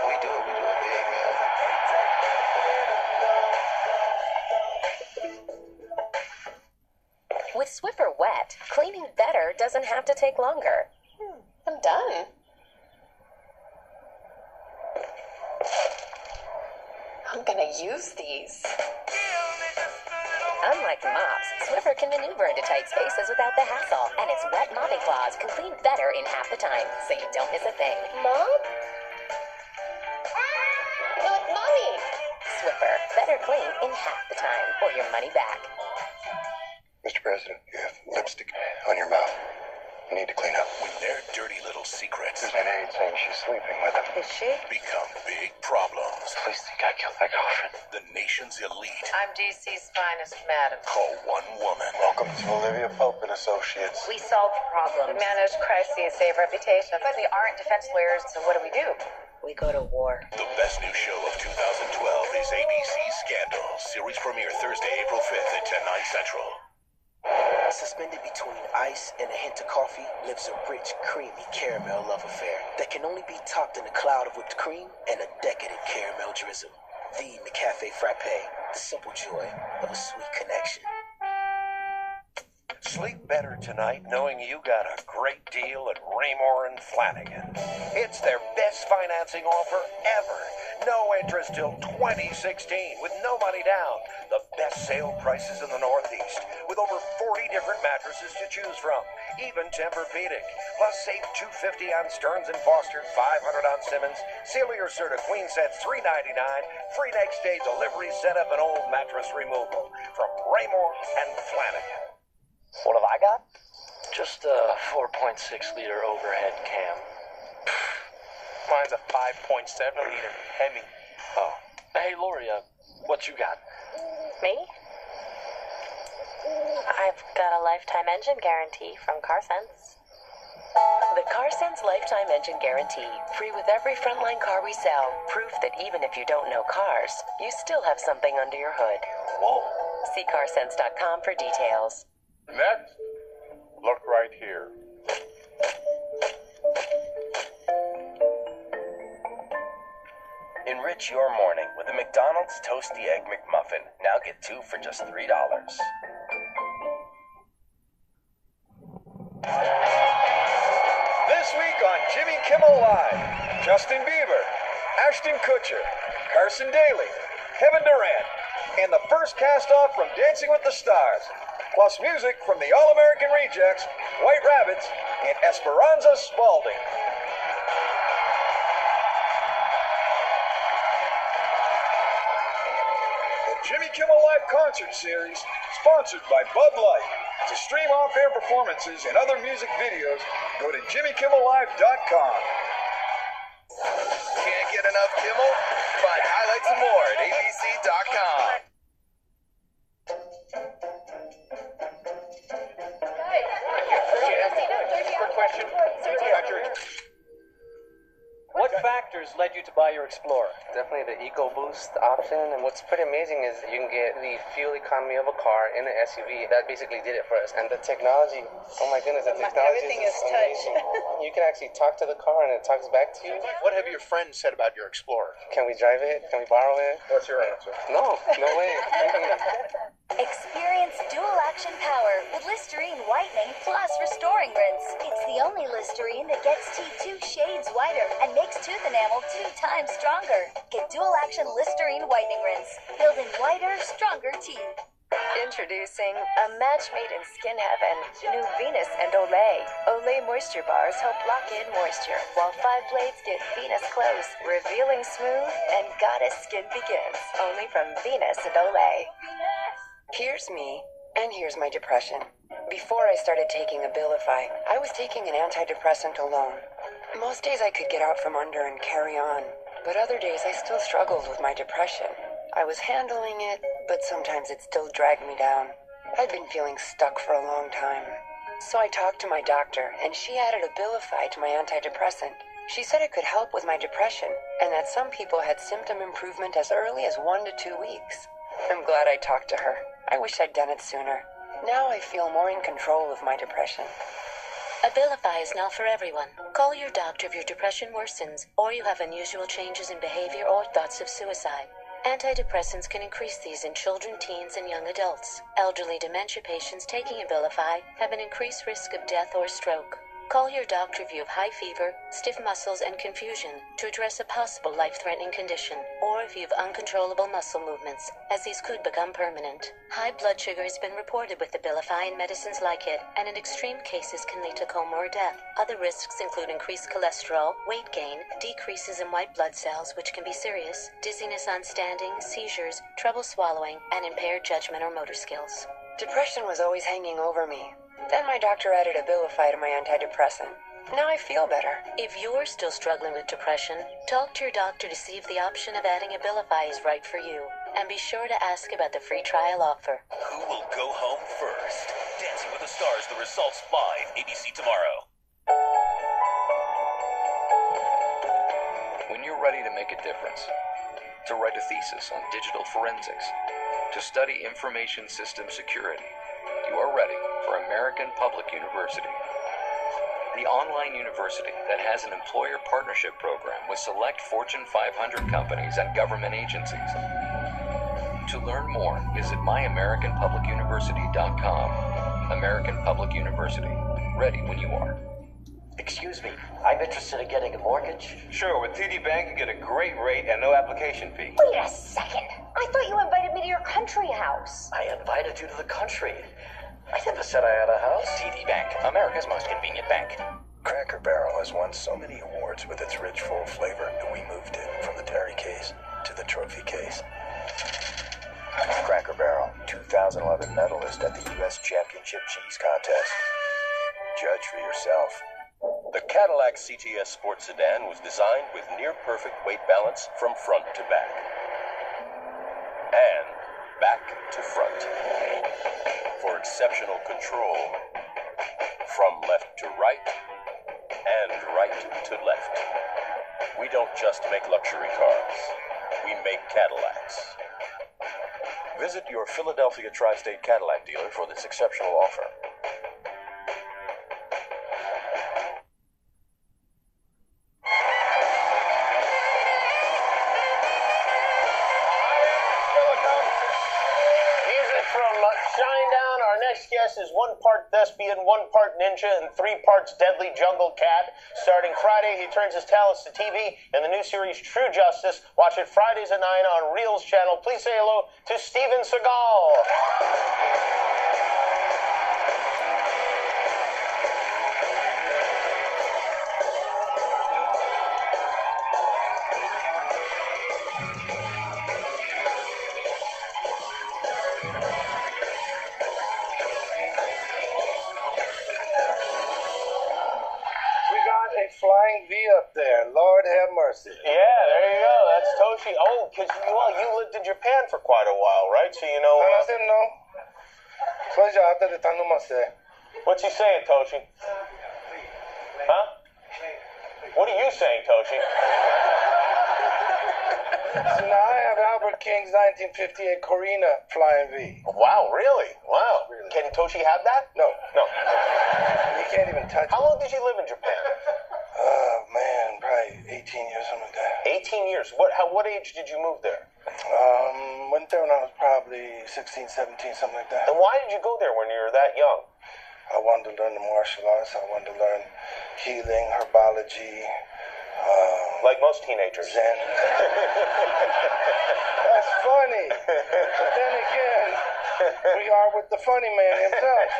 We do it big, man. With Swiffer Wet, cleaning better doesn't have to take longer. I'm done. I'm gonna use these. Unlike mops, Swiffer can maneuver into tight spaces without the hassle, and its wet mopping claws can clean better in half the time, so you don't miss a thing. Mom? No, it's Mommy. Swiffer, better clean in half the time, or your money back. Mr. President, you have lipstick on your mouth. You need to clean up. When their dirty little secrets There's an aide saying she's sleeping with him. Is she? become big problems, Police think I killed my girlfriend. the nation's elite I'm DC's finest, madam. call one woman. Welcome to Olivia Pope and Associates. We solve problems. We manage crises, save reputation. But we aren't defense lawyers, so what do? We go to war. The best new show of 2012 is ABC's Scandal. Series premiere Thursday, April 5th at 10/9 Central. Suspended between ice and a hint of coffee lives a rich, creamy caramel love affair that can only be topped in a cloud of whipped cream and a decadent caramel drizzle. The McCafe Frappe, the simple joy of a sweet connection. Sleep better tonight knowing you got a great deal at Raymore and Flanagan. It's their best financing offer ever. No interest till 2016 with no money down. The best sale prices in the Northeast with over 40 different mattresses to choose from. Even Tempur-Pedic. Plus save $250 on Stearns & Foster, $500 on Simmons. Sealy or Serta Queen sets $399. Free next day delivery, setup, and old mattress removal from Raymore and Flanagan. What have I got? Just a 4.6 liter overhead cam. Mine's a 5.7 liter Hemi. Oh. Hey, Lori, what you got? Me? I've got a lifetime engine guarantee from CarSense. The CarSense Lifetime Engine Guarantee, free with every frontline car we sell. Proof that even if you don't know cars, you still have something under your hood. Whoa. See carsense.com for details. Next, look right here. Enrich your morning with a McDonald's Toasty Egg McMuffin. Now get 2 for just $3. This week on Jimmy Kimmel Live, Justin Bieber, Ashton Kutcher, Carson Daly, Kevin Durant, and the first cast-off from Dancing with the Stars, plus music from the All-American Rejects, White Rabbits, and Esperanza Spalding. The Jimmy Kimmel Live Concert Series, sponsored by Bud Light. To stream off-air performances and other music videos, go to JimmyKimmelLive.com. What factors led you to buy your Explorer? Definitely the EcoBoost option, and what's pretty amazing is you can get the fuel economy of a car in an SUV. That basically did it for us. And the technology, oh my goodness, the technology Everything is is touch. amazing. You can actually talk to the car and it talks back to you. What have your friends said about your Explorer? Can we drive it? Can we borrow it? What's your answer? No way. Experience dual action power with Listerine whitening plus restoring rinse. It's the only Listerine that gets teeth 2 shades whiter and makes tooth enamel 2 times stronger. Get dual action Listerine whitening rinse, building whiter, stronger teeth. Introducing a match made in skin heaven, new Venus and Olay. Olay moisture bars help lock in moisture, while 5 blades get Venus close, revealing smooth, and goddess skin begins. Only from Venus and Olay. Here's me, and here's my depression. Before I started taking Abilify, I was taking an antidepressant alone. Most days I could get out from under and carry on, but other days I still struggled with my depression. I was handling it, but sometimes it still dragged me down. I'd been feeling stuck for a long time. So I talked to my doctor, and she added Abilify to my antidepressant. She said it could help with my depression, and that some people had symptom improvement as early as 1 to 2 weeks. I'm glad I talked to her. I wish I'd done it sooner. Now I feel more in control of my depression. Abilify is not for everyone. Call your doctor if your depression worsens, or you have unusual changes in behavior or thoughts of suicide. Antidepressants can increase these in children, teens, and young adults. Elderly dementia patients taking Abilify have an increased risk of death or stroke. Call your doctor if you have high fever, stiff muscles, and confusion to address a possible life-threatening condition, or if you have uncontrollable muscle movements, as these could become permanent. High blood sugar has been reported with Abilify and medicines like it, and in extreme cases can lead to coma or death. Other risks include increased cholesterol, weight gain, decreases in white blood cells, which can be serious, dizziness on standing, seizures, trouble swallowing, and impaired judgment or motor skills. Depression was always hanging over me. Then my doctor added Abilify to my antidepressant. Now I feel better. If you're still struggling with depression, talk to your doctor to see if the option of adding Abilify is right for you. And be sure to ask about the free trial offer. Who will go home first? Dancing with the Stars, the results live, ABC tomorrow. When you're ready to make a difference, to write a thesis on digital forensics, to study information system security, you are ready for American Public University. The online university that has an employer partnership program with select Fortune 500 companies and government agencies. To learn more, visit myamericanpublicuniversity.com. American Public University. Ready when you are. Excuse me, I'm interested in getting a mortgage. Sure, with TD Bank you get a great rate and no application fee. Wait a second. I thought you invited me to your country house. I invited you to the country. I never said I had a house. TD Bank, America's most convenient bank. Cracker Barrel has won so many awards with its rich, full flavor that we moved it from the Terry case to the trophy case. Cracker Barrel, 2011 medalist at the U.S. Championship Cheese Contest. Judge for yourself. The Cadillac CTS Sports Sedan was designed with near-perfect weight balance from front to back. And back to front. For exceptional control. From left to right, and right to left. We don't just make luxury cars. We make Cadillacs. Visit your Philadelphia Tri-State Cadillac dealer for this exceptional offer. Shinedown. Our next guest is 1 part thespian, 1 part ninja, and 3 parts deadly jungle cat. Starting Friday, he turns his talents to TV in the new series True Justice. Watch it Fridays at 9 on Reel's channel. Please say hello to Steven Seagal. Flying V up there. Lord have mercy. Yeah, there you go. That's Toshi. Oh, because you lived in Japan for quite a while, right? So you know. What's he saying, Toshi? Huh? What are you saying, Toshi? So now I have Albert King's 1958 Corina Flying V. Wow, really? Wow. Really. Can Toshi have that? No. No. He can't even touch it. How long did you live in Japan? Oh, man, probably 18 years, something like that. 18 years. What age did you move there? Went there when I was probably 16, 17, something like that. And why did you go there when you were that young? I wanted to learn the martial arts. I wanted to learn healing, herbology. Like most teenagers. Zen. That's funny. But then again, we are with the funny man himself.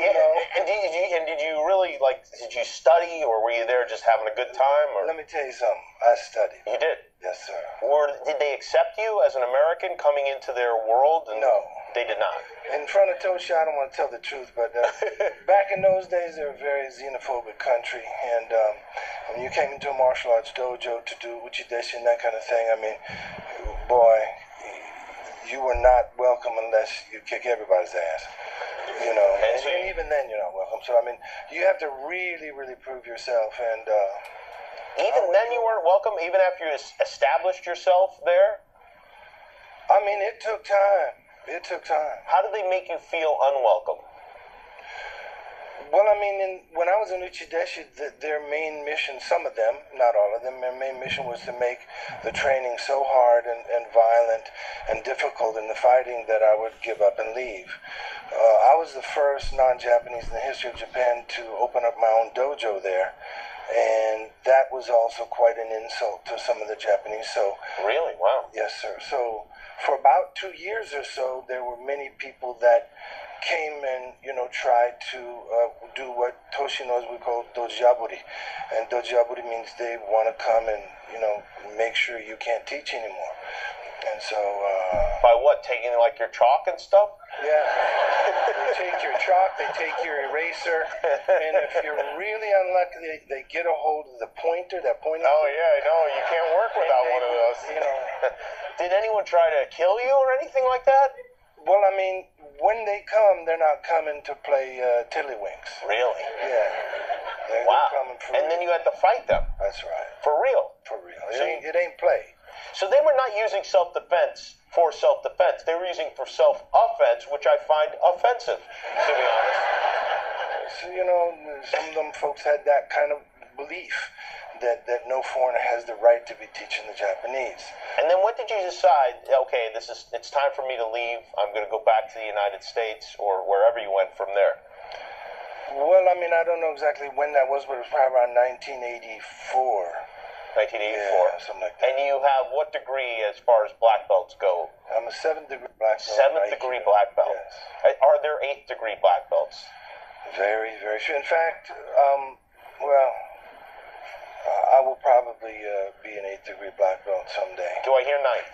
You know? And did you really, like, did you study, or were you there just having a good time? Or? Let me tell you something. I studied. You did? Yes, sir. Or did they accept you as an American coming into their world? No. They did not. In front of Toshi, I don't want to tell the truth, but back in those days, they were a very xenophobic country. And when you came into a martial arts dojo to do uchideshi and that kind of thing, I mean, boy, you were not welcome unless you kick everybody's ass. You know, and even then, you're not welcome. So, I mean, you have to really, really prove yourself. And even then, you weren't welcome, even after you established yourself there? I mean, it took time. It took time. How did they make you feel unwelcome? Well, I mean, when I was in Uchideshi, their main mission, some of them, not all of them, their main mission was to make the training so hard and violent and difficult in the fighting that I would give up and leave. I was the first non-Japanese in the history of Japan to open up my own dojo there. And that was also quite an insult to some of the Japanese. So really? Wow. Yes, sir. So for about 2 years or so, there were many people that came and, you know, tried to do what Toshi knows we call dojaburi. And dojaburi means they want to come and, you know, make sure you can't teach anymore. And so... by what? Taking, like, your chalk and stuff? Yeah. They take your chalk, they take your eraser, and if you're really unlucky, they get a hold of the pointer, that pointing... Oh, yeah, I know. You can't work without one of those. You know... Did anyone try to kill you or anything like that? Well, I mean, when they come, they're not coming to play tiddlywinks. Really? Yeah. Wow. They're coming for and real. then you had to fight them? That's right. For real? For real. It ain't play. So they were not using self-defense for self-defense. They were using for self-offense, which I find offensive, to be honest. So, you know, some of them folks had that kind of belief that no foreigner has the right to be teaching the Japanese. And then when did you decide, okay, it's time for me to leave, I'm going to go back to the United States, or wherever you went from there? Well, I mean, I don't know exactly when that was, but it was probably around 1984. 1984. Yeah, something like that. And you have what degree as far as black belts go? I'm a 7th degree black belt. 7th degree black belt. Yes. Are there 8th degree black belts? Very, very few. In fact, I will probably be an 8th degree black belt someday. Do I hear 9th?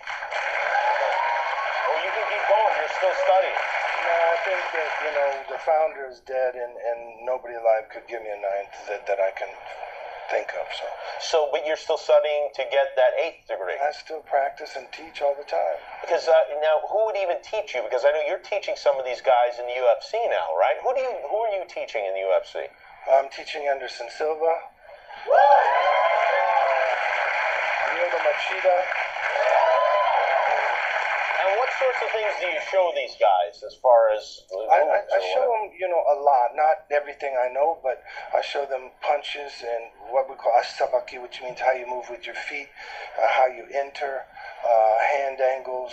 Oh, you can keep going. You're still studying. No, I think that, you know, the founder is dead, and nobody alive could give me a 9th that I can think of. So, but you're still studying to get that 8th degree? I still practice and teach all the time. Because now, who would even teach you? Because I know you're teaching some of these guys in the UFC now, right? Who are you teaching in the UFC? I'm teaching Anderson Silva, Diego Machida. And what sorts of things do you show these guys as far as... I show them, you know, a lot. Not everything I know, but I show them punches and what we call asabaki, which means how you move with your feet, how you enter, hand angles,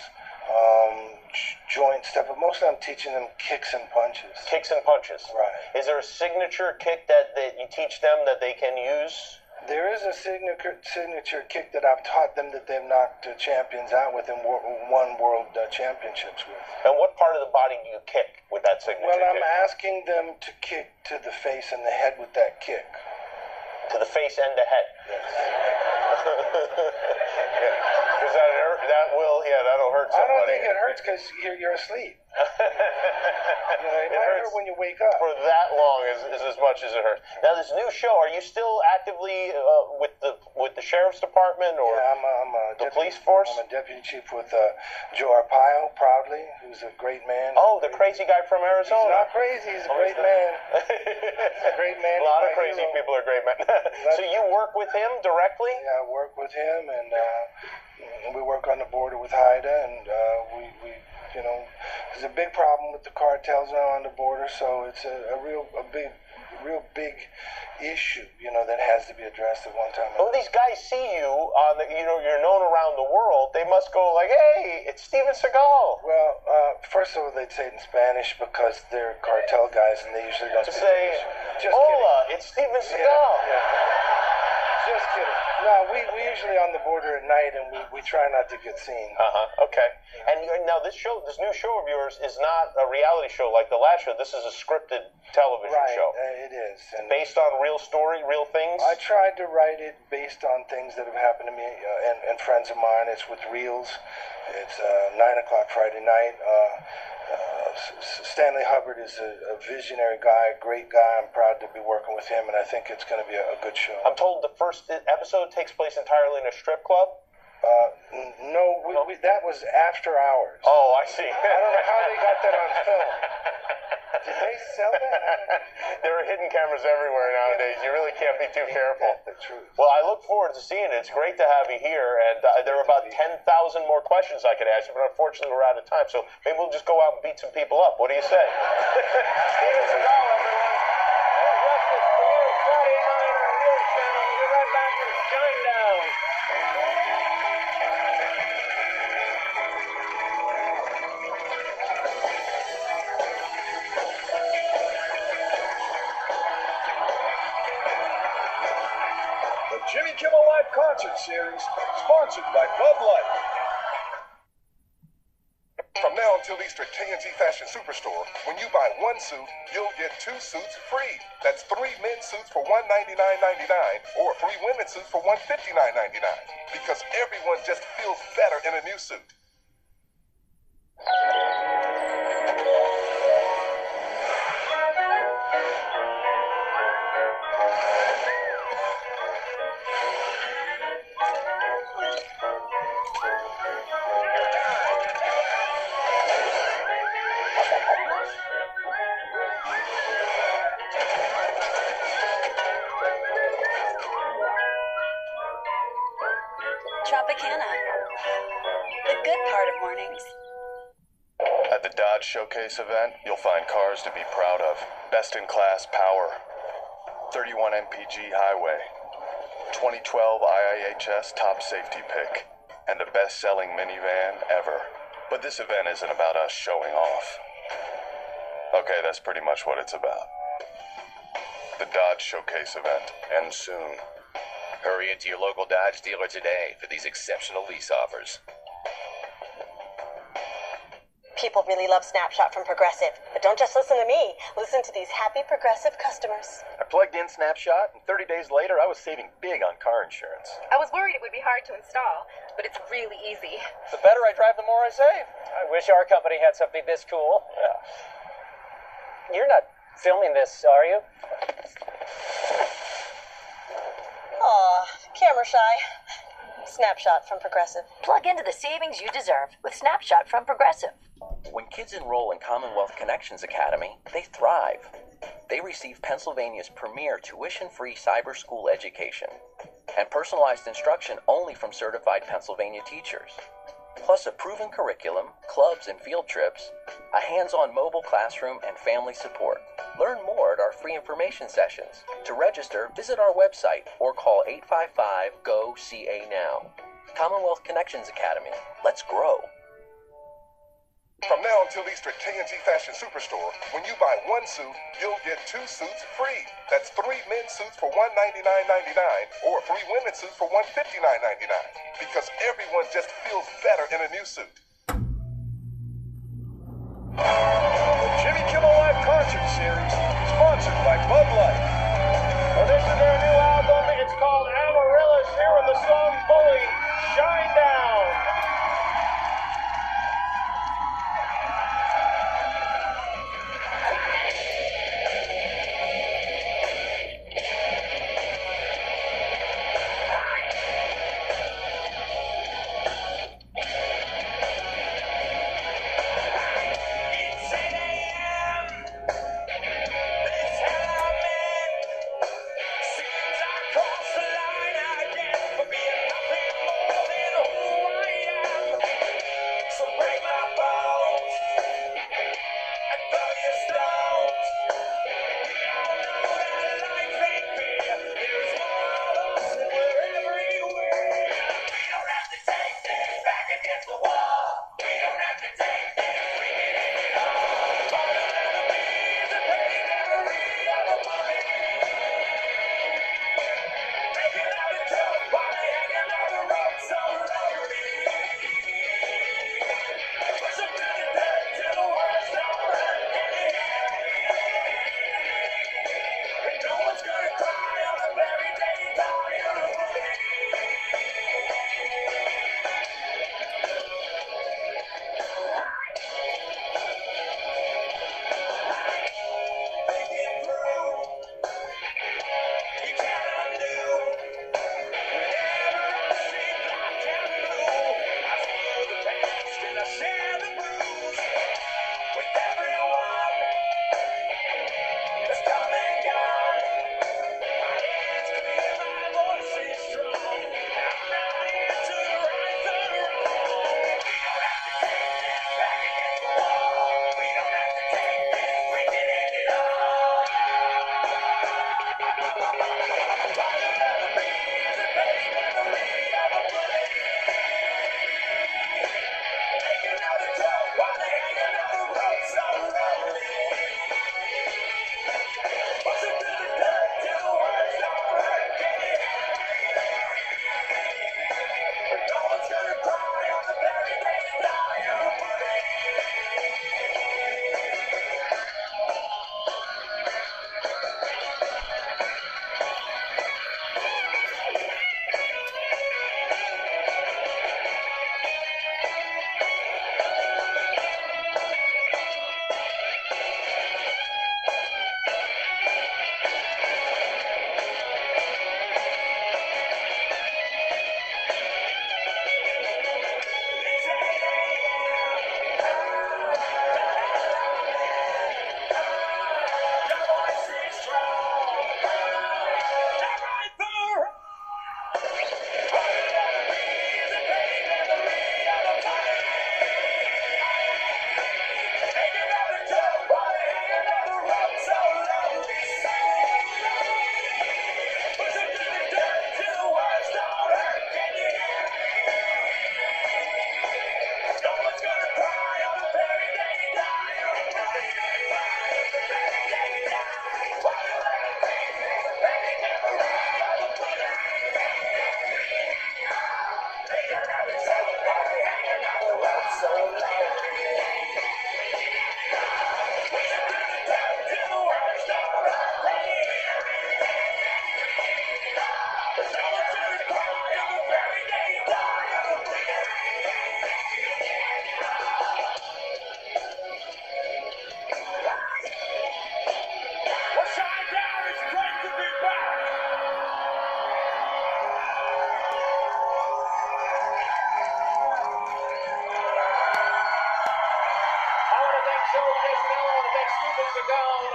joint stuff. But mostly I'm teaching them kicks and punches. Kicks and punches. Right. Is there a signature kick that you teach them that they can use? There is a signature kick that I've taught them that they've knocked champions out with and won world championships with. And what part of the body do you kick with that signature kick? Well, I'm kick? asking them to kick to the face and the head with that kick. To the face and the head? Yes. Because that will yeah, that'll hurt I somebody. don't think it hurts because you're asleep. It might hurt when you wake up. For that long is as much as it hurts. Now, this new show, are you still actively with the sheriff's department or I'm the police force? I'm a deputy chief with Joe Arpaio, proudly, who's a great man. Oh, the crazy guy from Arizona. He's not crazy. He's a great man. He's a great man. A lot of crazy people are great men. So you work with him directly? Yeah, I work with him, and we work on the border with Haida, and we there's a big problem with the cartels now on the border, so it's a real big issue, that has to be addressed at one time. When these guys see you on you're known around the world, they must go like, hey, it's Steven Seagal. Well, first of all, they'd say it in Spanish because they're cartel guys and they usually don't speak English. Just hola, it's Steven Seagal. Yeah. Just kidding. No, we usually on the border at night, and we try not to get seen. Okay. And now this new show of yours is not a reality show like the last show. This is a scripted television show. It is. And based on real story, real things? I tried to write it based on things that have happened to me and friends of mine. It's with reels. It's 9 o'clock Friday night. Stanley Hubbard is a visionary guy, a great guy. I'm proud to be working with him, and I think it's going to be a good show. I'm told the first episode takes place entirely in a strip club? No, that was after hours. Oh, I see. I don't know how they got that on film. Did they sell that? There are hidden cameras everywhere nowadays. You really can't be too careful. That's the truth. Well, I look forward to seeing it. It's great to have you here, and there are about 10,000 more questions I could ask you, but unfortunately we're out of time, so maybe we'll just go out and beat some people up. What do you say? Steven Seagal, everyone. Justice premieres Friday night on Zooey Deschanel. We'll be right back with Shinedown. Jimmy Kimmel Live Concert Series, sponsored by Bud Light. From now until Easter at K&T Fashion Superstore, when you buy one suit, you'll get 2 suits free. That's 3 men's suits for $199.99 or 3 women's suits for $159.99. Because everyone just feels better in a new suit. Tropicana. The good part of mornings. At the Dodge Showcase event, you'll find cars to be proud of. Best-in-class power. 31 MPG highway. 2012 IIHS top safety pick. And the best-selling minivan ever. But this event isn't about us showing off. Okay, that's pretty much what it's about. The Dodge Showcase event ends soon. Hurry into your local Dodge dealer today for these exceptional lease offers. People really love Snapshot from Progressive, but don't just listen to me. Listen to these happy Progressive customers. I plugged in Snapshot, and 30 days later, I was saving big on car insurance. I was worried it would be hard to install, but it's really easy. The better I drive, the more I save. I wish our company had something this cool. You're not filming this, are you? Aw, camera shy. Snapshot from Progressive. Plug into the savings you deserve with Snapshot from Progressive. When kids enroll in Commonwealth Connections Academy, they thrive. They receive Pennsylvania's premier tuition-free cyber school education and personalized instruction only from certified Pennsylvania teachers. Plus a proven curriculum, clubs and field trips, a hands-on mobile classroom, and family support. Learn more at our free information sessions. To register, visit our website or call 855-GO-CA-NOW. Commonwealth Connections Academy. Let's grow. From now until Easter at K&T Fashion Superstore, when you buy one suit, you'll get 2 suits free. That's 3 men's suits for $199.99 or 3 women's suits for $159.99. Because everyone just feels better in a new suit. The Jimmy Kimmel Live Concert Series, sponsored by Bud Light. Well, this is their new album. It's called Amaryllis. Here with the song Bully, Shine Down.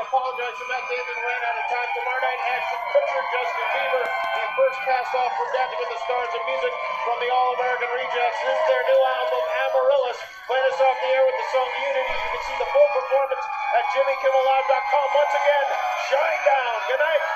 apologize to Matt Damon. Ran out of time. Tomorrow night, Ashton Kutcher, Justin Bieber, the first cast off from Dancing with the Stars of Music from the All-American Rejects. This is their new album, Amaryllis. Playing us off the air with the song Unity. You can see the full performance at JimmyKimmelLive.com. Once again, shine down. Good night.